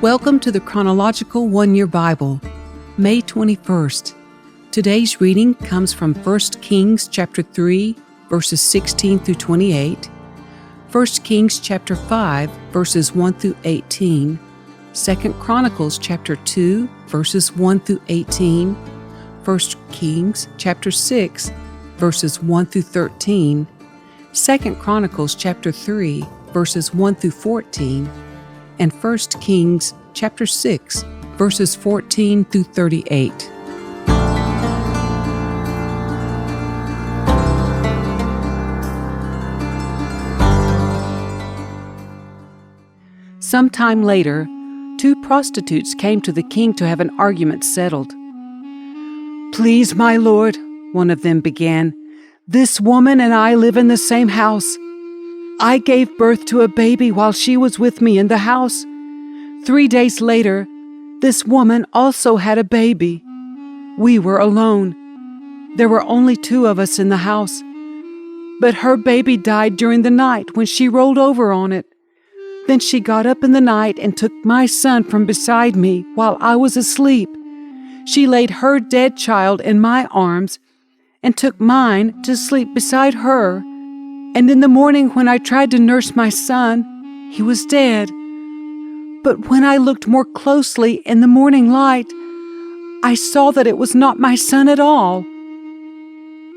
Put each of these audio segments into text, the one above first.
Welcome to the Chronological One-Year Bible, May 21st. Today's reading comes from 1 Kings chapter 3, verses 16 through 28, 1 Kings chapter 5, verses 1 through 18, 2 Chronicles chapter 2, verses 1 through 18, 1 Kings chapter 6, verses 1 through 13, 2 Chronicles chapter 3, verses 1 through 14, and 1 Kings chapter 6, verses 14 through 38. Sometime later, two prostitutes came to the king to have an argument settled. "Please, my lord," one of them began, "this woman and I live in the same house. I gave birth to a baby while she was with me in the house. 3 days later, this woman also had a baby. We were alone. There were only 2 of us in the house. But her baby died during the night when she rolled over on it. Then she got up in the night and took my son from beside me while I was asleep. She laid her dead child in my arms and took mine to sleep beside her. And in the morning when I tried to nurse my son, he was dead. But when I looked more closely in the morning light, I saw that it was not my son at all."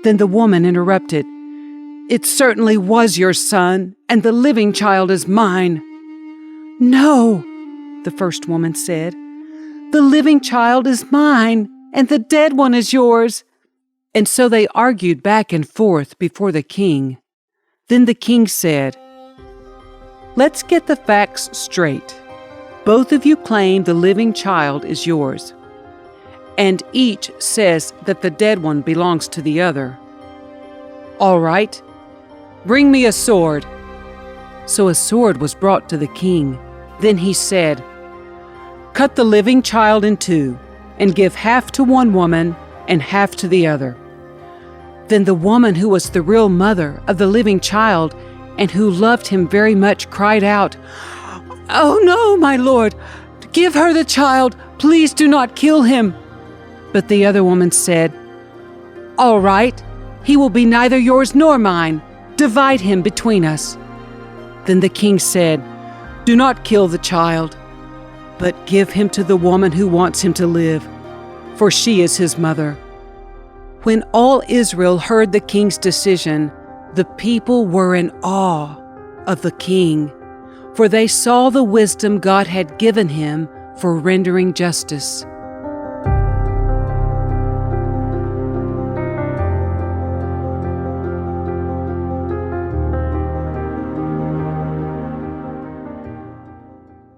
Then the woman interrupted, "It certainly was your son, and the living child is mine." "No," the first woman said, "the living child is mine, and the dead one is yours." And so they argued back and forth before the king. Then the king said, "Let's get the facts straight. Both of you claim the living child is yours, and each says that the dead one belongs to the other. All right, bring me a sword." So a sword was brought to the king. Then he said, "Cut the living child in 2, and give half to one woman and half to the other." Then the woman who was the real mother of the living child and who loved him very much cried out, "Oh no, my lord! Give her the child! Please do not kill him!" But the other woman said, "All right, he will be neither yours nor mine. Divide him between us." Then the king said, "Do not kill the child, but give him to the woman who wants him to live, for she is his mother." When all Israel heard the king's decision, the people were in awe of the king, for they saw the wisdom God had given him for rendering justice.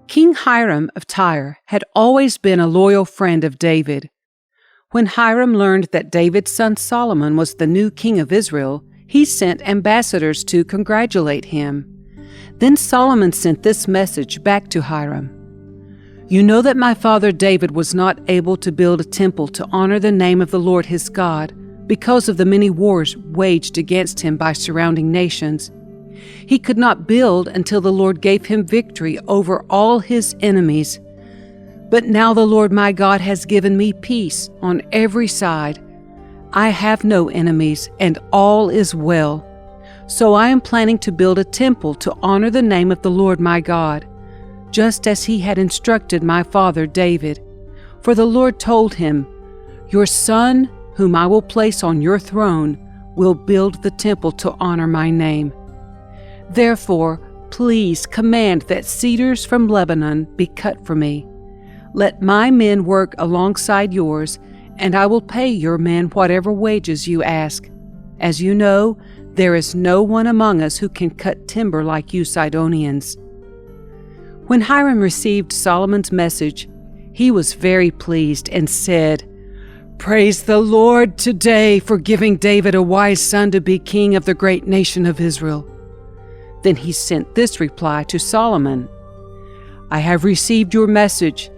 King Hiram of Tyre had always been a loyal friend of David. When Hiram learned that David's son Solomon was the new king of Israel, he sent ambassadors to congratulate him. Then Solomon sent this message back to Hiram. "You know that my father David was not able to build a temple to honor the name of the Lord his God because of the many wars waged against him by surrounding nations. He could not build until the Lord gave him victory over all his enemies. But now the Lord my God has given me peace on every side. I have no enemies, and all is well. So I am planning to build a temple to honor the name of the Lord my God, just as he had instructed my father David. For the Lord told him, 'Your son, whom I will place on your throne, will build the temple to honor my name.' Therefore, please command that cedars from Lebanon be cut for me. Let my men work alongside yours, and I will pay your men whatever wages you ask. As you know, there is no one among us who can cut timber like you Sidonians." When Hiram received Solomon's message, he was very pleased and said, "Praise the Lord today for giving David a wise son to be king of the great nation of Israel." Then he sent this reply to Solomon, "I have received your message,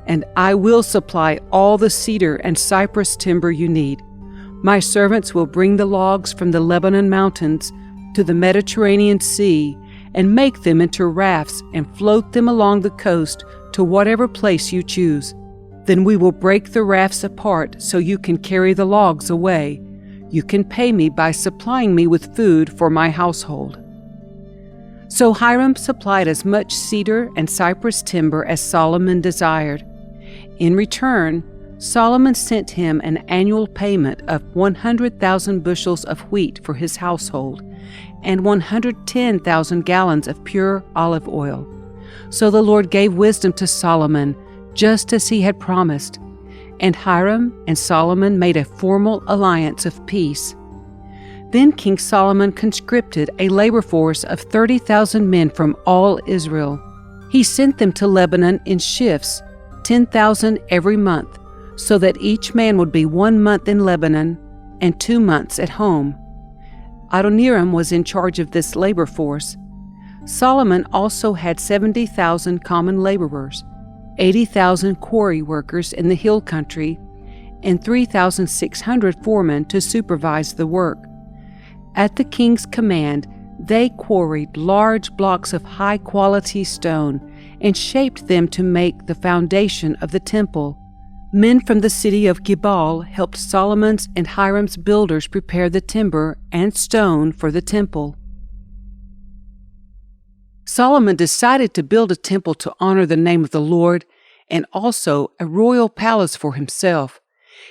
and I will supply all the cedar and cypress timber you need. My servants will bring the logs from the Lebanon mountains to the Mediterranean Sea and make them into rafts and float them along the coast to whatever place you choose. Then we will break the rafts apart so you can carry the logs away. You can pay me by supplying me with food for my household." So Hiram supplied as much cedar and cypress timber as Solomon desired. In return, Solomon sent him an annual payment of 100,000 bushels of wheat for his household and 110,000 gallons of pure olive oil. So the Lord gave wisdom to Solomon, just as he had promised, and Hiram and Solomon made a formal alliance of peace. Then King Solomon conscripted a labor force of 30,000 men from all Israel. He sent them to Lebanon in shifts, 10,000 every month, so that each man would be 1 month in Lebanon and 2 months at home. Adoniram was in charge of this labor force. Solomon also had 70,000 common laborers, 80,000 quarry workers in the hill country, and 3,600 foremen to supervise the work. At the king's command, they quarried large blocks of high-quality stone and shaped them to make the foundation of the temple. Men from the city of Gibal helped Solomon's and Hiram's builders prepare the timber and stone for the temple. Solomon decided to build a temple to honor the name of the Lord and also a royal palace for himself.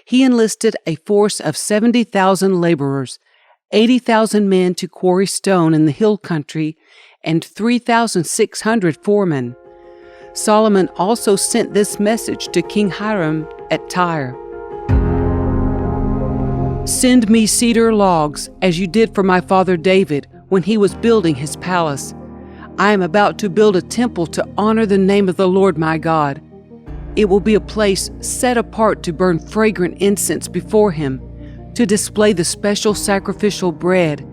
He enlisted a force of 70,000 laborers, 80,000 men to quarry stone in the hill country, and 3,600 foremen. Solomon also sent this message to King Hiram at Tyre: "Send me cedar logs, as you did for my father David when he was building his palace. I am about to build a temple to honor the name of the Lord my God. It will be a place set apart to burn fragrant incense before him, to display the special sacrificial bread,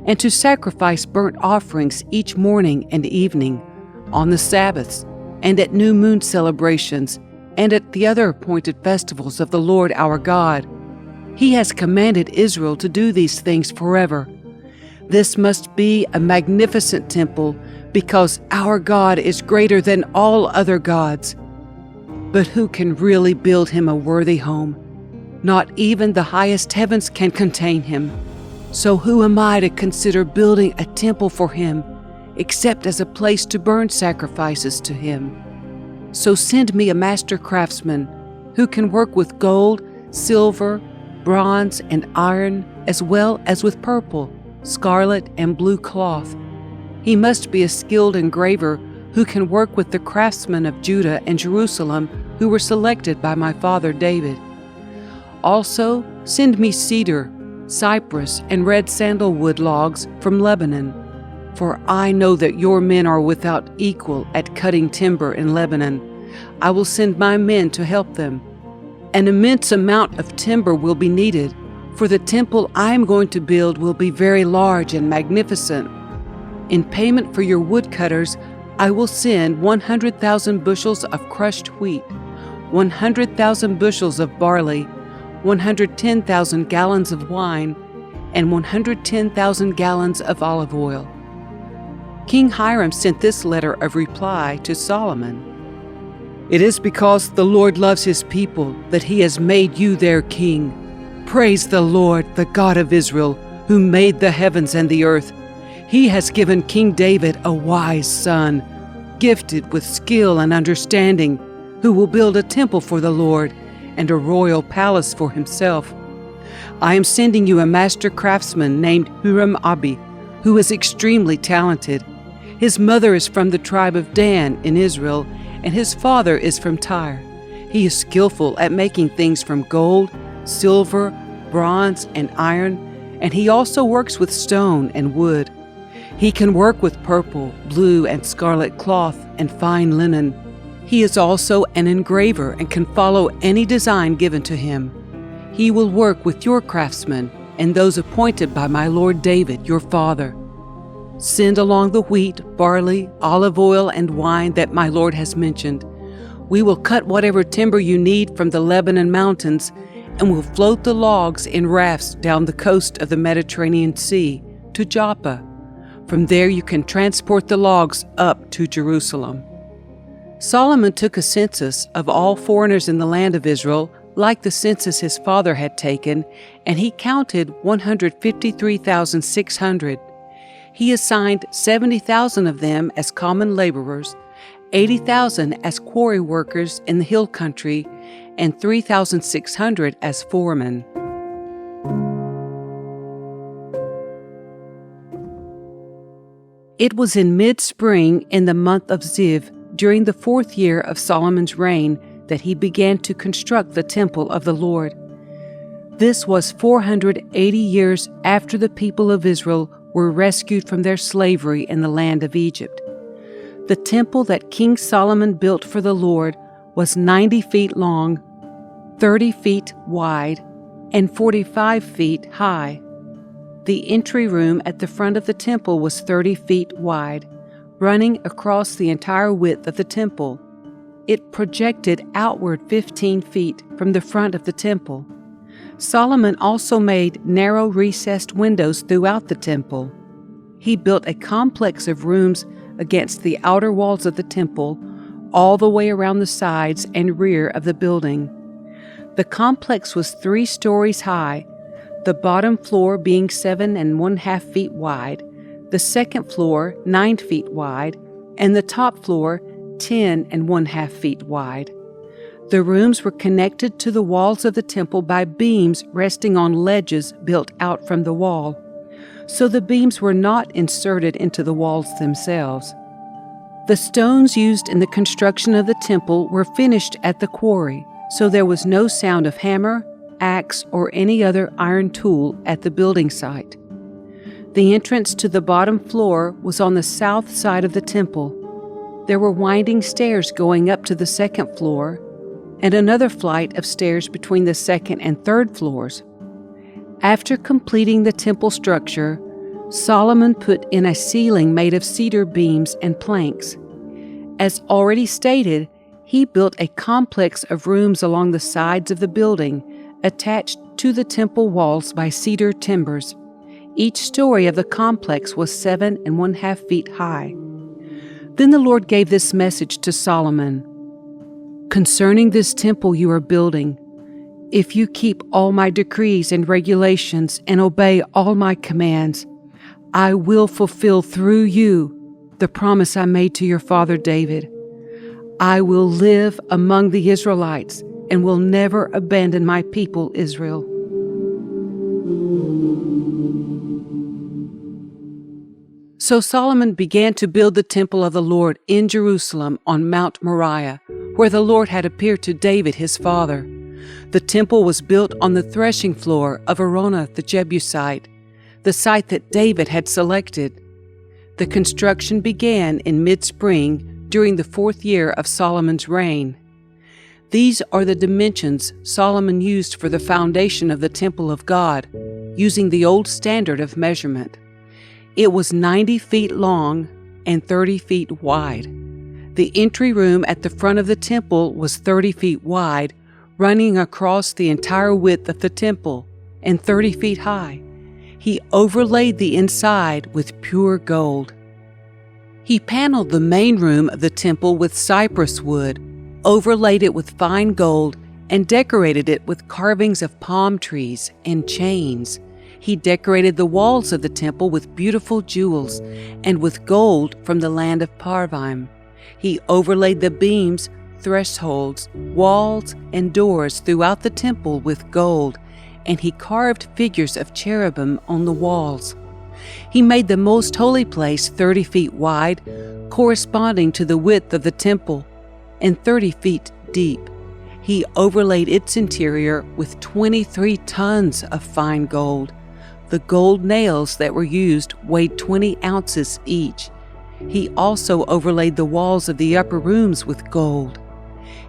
and to sacrifice burnt offerings each morning and evening, on the Sabbaths, and at new moon celebrations, and at the other appointed festivals of the Lord our God. He has commanded Israel to do these things forever. This must be a magnificent temple, because our God is greater than all other gods. But who can really build him a worthy home? Not even the highest heavens can contain him. So who am I to consider building a temple for him, except as a place to burn sacrifices to him? So send me a master craftsman who can work with gold, silver, bronze, and iron, as well as with purple, scarlet, and blue cloth. He must be a skilled engraver who can work with the craftsmen of Judah and Jerusalem who were selected by my father David. Also, send me cedar, cypress, and red sandalwood logs from Lebanon, for I know that your men are without equal at cutting timber in Lebanon. I will send my men to help them. An immense amount of timber will be needed, for the temple I am going to build will be very large and magnificent. In payment for your woodcutters, I will send 100,000 bushels of crushed wheat, 100,000 bushels of barley, 110,000 gallons of wine, and 110,000 gallons of olive oil." King Hiram sent this letter of reply to Solomon: "It is because the Lord loves his people that he has made you their king. Praise the Lord, the God of Israel, who made the heavens and the earth. He has given King David a wise son, gifted with skill and understanding, who will build a temple for the Lord and a royal palace for himself. I am sending you a master craftsman named Huram-Abi, who is extremely talented. His mother is from the tribe of Dan in Israel, and his father is from Tyre. He is skillful at making things from gold, silver, bronze, and iron, and he also works with stone and wood. He can work with purple, blue, and scarlet cloth and fine linen. He is also an engraver and can follow any design given to him. He will work with your craftsmen and those appointed by my lord David, your father. Send along the wheat, barley, olive oil, and wine that my lord has mentioned. We will cut whatever timber you need from the Lebanon mountains, and will float the logs in rafts down the coast of the Mediterranean Sea to Joppa. From there you can transport the logs up to Jerusalem." Solomon took a census of all foreigners in the land of Israel, like the census his father had taken, and he counted 153,600. He assigned 70,000 of them as common laborers, 80,000 as quarry workers in the hill country, and 3,600 as foremen. It was in mid-spring in the month of Ziv, during the 4th year of Solomon's reign, that he began to construct the temple of the Lord. This was 480 years after the people of Israel were rescued from their slavery in the land of Egypt. The temple that King Solomon built for the Lord was 90 feet long, 30 feet wide, and 45 feet high. The entry room at the front of the temple was 30 feet wide, running across the entire width of the temple. It projected outward 15 feet from the front of the temple. Solomon also made narrow recessed windows throughout the temple. He built a complex of rooms against the outer walls of the temple, all the way around the sides and rear of the building. The complex was 3 stories high, the bottom floor being 7½ feet wide, the second floor 9 feet wide, and the top floor 10½ feet wide. The rooms were connected to the walls of the temple by beams resting on ledges built out from the wall, so the beams were not inserted into the walls themselves. The stones used in the construction of the temple were finished at the quarry, so there was no sound of hammer, axe, or any other iron tool at the building site. The entrance to the bottom floor was on the south side of the temple. There were winding stairs going up to the second floor, and another flight of stairs between the second and third floors. After completing the temple structure, Solomon put in a ceiling made of cedar beams and planks. As already stated, he built a complex of rooms along the sides of the building, attached to the temple walls by cedar timbers. Each story of the complex was 7½ feet high. Then the Lord gave this message to Solomon: "Concerning this temple you are building, if you keep all my decrees and regulations and obey all my commands, I will fulfill through you the promise I made to your father David. I will live among the Israelites and will never abandon my people Israel." So Solomon began to build the temple of the Lord in Jerusalem on Mount Moriah, where the Lord had appeared to David his father. The temple was built on the threshing floor of Araunah the Jebusite, the site that David had selected. The construction began in mid-spring during the 4th year of Solomon's reign. These are the dimensions Solomon used for the foundation of the temple of God, using the old standard of measurement. It was 90 feet long and 30 feet wide. The entry room at the front of the temple was 30 feet wide, running across the entire width of the temple, and 30 feet high. He overlaid the inside with pure gold. He paneled the main room of the temple with cypress wood, overlaid it with fine gold, and decorated it with carvings of palm trees and chains. He decorated the walls of the temple with beautiful jewels and with gold from the land of Parvaim. He overlaid the beams, thresholds, walls, and doors throughout the temple with gold, and he carved figures of cherubim on the walls. He made the most holy place 30 feet wide, corresponding to the width of the temple, and 30 feet deep. He overlaid its interior with 23 tons of fine gold. The gold nails that were used weighed 20 ounces each. He also overlaid the walls of the upper rooms with gold.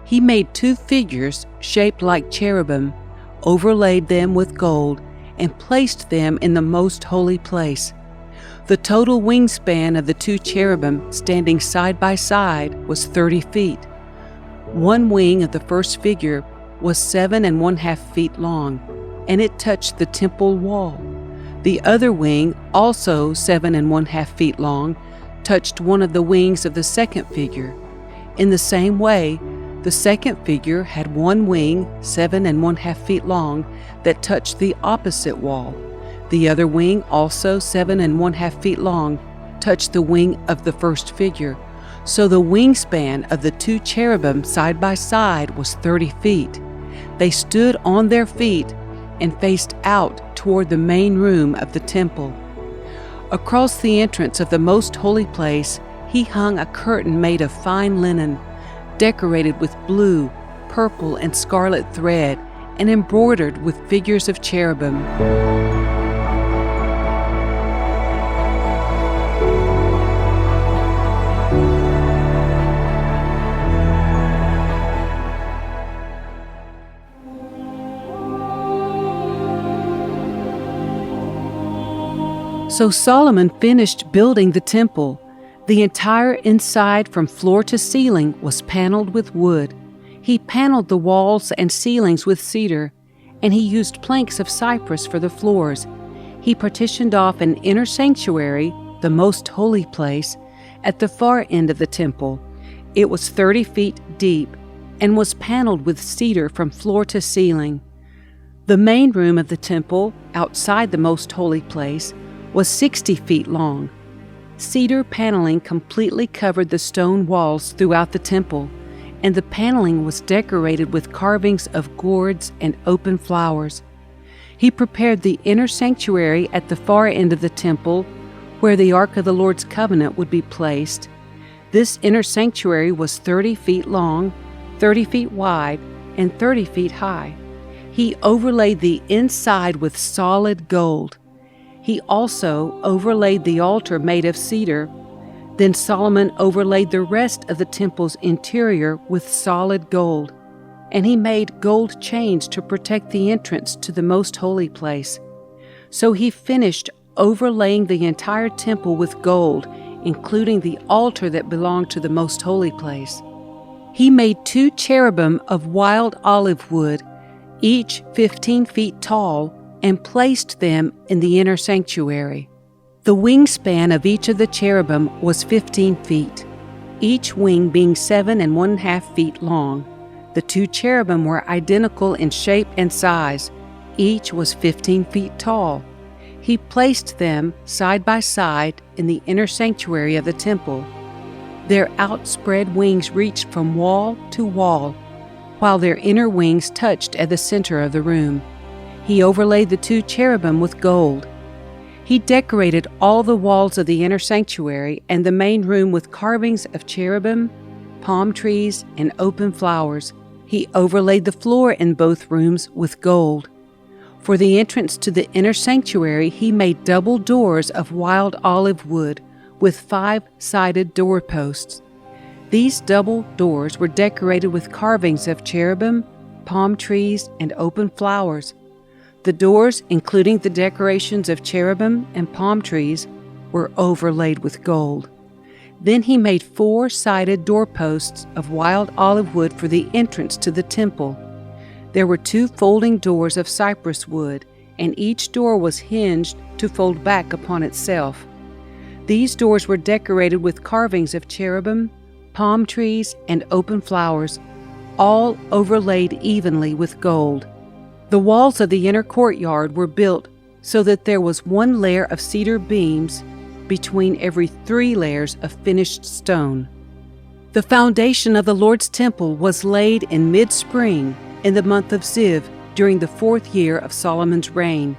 He made 2 figures shaped like cherubim, overlaid them with gold, and placed them in the most holy place. The total wingspan of the 2 cherubim standing side by side was 30 feet. One wing of the first figure was 7½ feet long, and it touched the temple wall. The other wing, also 7½ feet long, touched one of the wings of the second figure. In the same way, the second figure had one wing, 7½ feet long, that touched the opposite wall. The other wing, also 7½ feet long, touched the wing of the first figure. So the wingspan of the two cherubim side by side was 30 feet. They stood on their feet and faced out toward the main room of the temple. Across the entrance of the most holy place, he hung a curtain made of fine linen, decorated with blue, purple, and scarlet thread, and embroidered with figures of cherubim. So Solomon finished building the temple. The entire inside from floor to ceiling was paneled with wood. He paneled the walls and ceilings with cedar, and he used planks of cypress for the floors. He partitioned off an inner sanctuary, the most holy place, at the far end of the temple. It was 30 feet deep and was paneled with cedar from floor to ceiling. The main room of the temple, outside the most holy place, was 60 feet long. Cedar paneling completely covered the stone walls throughout the temple, and the paneling was decorated with carvings of gourds and open flowers. He prepared the inner sanctuary at the far end of the temple, where the Ark of the Lord's covenant would be placed. This inner sanctuary was 30 feet long, 30 feet wide, and 30 feet high. He overlaid the inside with solid gold. He also overlaid the altar made of cedar. Then Solomon overlaid the rest of the temple's interior with solid gold, and he made gold chains to protect the entrance to the most holy place. So he finished overlaying the entire temple with gold, including the altar that belonged to the most holy place. He made 2 cherubim of wild olive wood, each 15 feet tall, and placed them in the inner sanctuary. The wingspan of each of the cherubim was 15 feet, each wing being 7½ feet long. The 2 cherubim were identical in shape and size. Each was 15 feet tall. He placed them side by side in the inner sanctuary of the temple. Their outspread wings reached from wall to wall, while their inner wings touched at the center of the room. He overlaid the 2 cherubim with gold. He decorated all the walls of the inner sanctuary and the main room with carvings of cherubim, palm trees, and open flowers. He overlaid the floor in both rooms with gold. For the entrance to the inner sanctuary, he made double doors of wild olive wood with 5-sided doorposts. These double doors were decorated with carvings of cherubim, palm trees, and open flowers. The doors, including the decorations of cherubim and palm trees, were overlaid with gold. Then he made 4-sided doorposts of wild olive wood for the entrance to the temple. There were 2 folding doors of cypress wood, and each door was hinged to fold back upon itself. These doors were decorated with carvings of cherubim, palm trees, and open flowers, all overlaid evenly with gold. The walls of the inner courtyard were built so that there was 1 layer of cedar beams between every 3 layers of finished stone. The foundation of the Lord's temple was laid in mid-spring in the month of Ziv during the 4th year of Solomon's reign.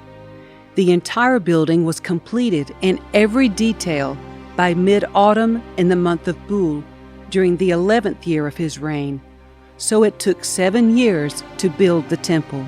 The entire building was completed in every detail by mid-autumn in the month of Bul during the 11th year of his reign. So it took 7 years to build the temple.